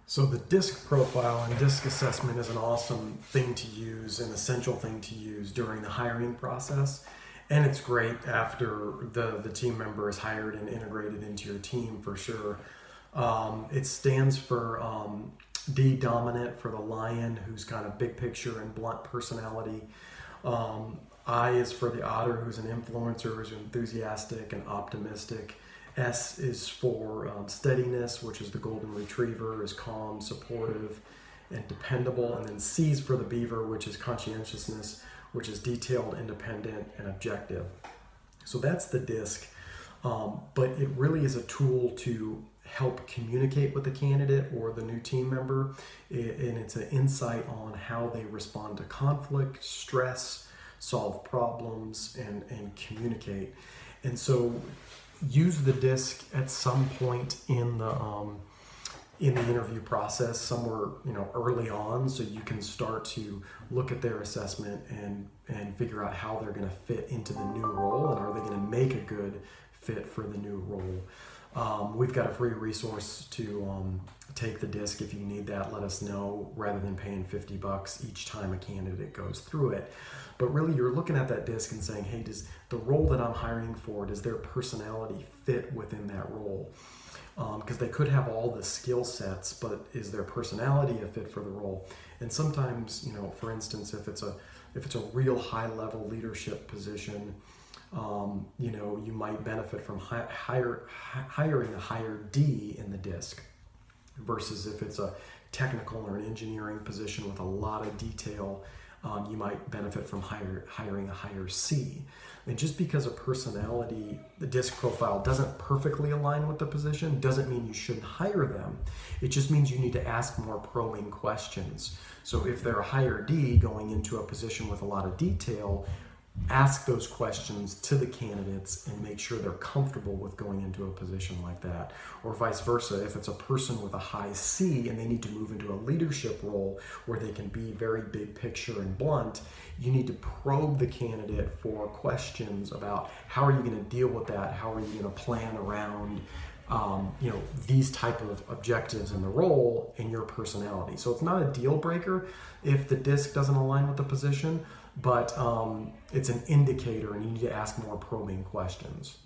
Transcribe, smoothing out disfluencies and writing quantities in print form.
So the DISC profile and DISC assessment is an awesome thing to use, an essential thing to use during the hiring process. And it's great after the team member is hired and integrated into your team for sure. It stands for D dominant for the lion, who's kind of big picture and blunt personality. I is for the otter, who's an influencer, who's enthusiastic and optimistic. S is for steadiness, which is the golden retriever, is calm, supportive, and dependable. And then C is for the beaver, which is conscientiousness, which is detailed, independent, and objective. So that's the DISC. But it really is a tool to help communicate with the candidate or the new team member. And it's an insight on how they respond to conflict, stress, solve problems, and communicate. And so use the DISC at some point in the interview process, somewhere early on, so you can start to look at their assessment and figure out how they're going to fit into the new role, and are they going to make a good fit for the new role. We've got a free resource to take the DISC. If you need that, let us know, rather than paying $50 each time a candidate goes through it. But really, you're looking at that DISC and saying, hey, does the role that I'm hiring for, does their personality fit within that role? Because they could have all the skill sets, but is their personality a fit for the role? And sometimes, for instance, if it's a real high level leadership position, you might benefit from hiring a higher D in the DISC, versus if it's a technical or an engineering position with a lot of detail, you might benefit from hiring a higher C. And just because a personality, the DISC profile, doesn't perfectly align with the position, doesn't mean you shouldn't hire them. It just means you need to ask more probing questions. So if they're a higher D going into a position with a lot of detail, ask those questions to the candidates and make sure they're comfortable with going into a position like that. Or vice versa, if it's a person with a high C and they need to move into a leadership role where they can be very big picture and blunt, you need to probe the candidate for questions about how are you going to deal with that, how are you going to plan around these type of objectives in the role and your personality. So it's not a deal breaker if the DISC doesn't align with the position, but it's an indicator, and you need to ask more probing questions.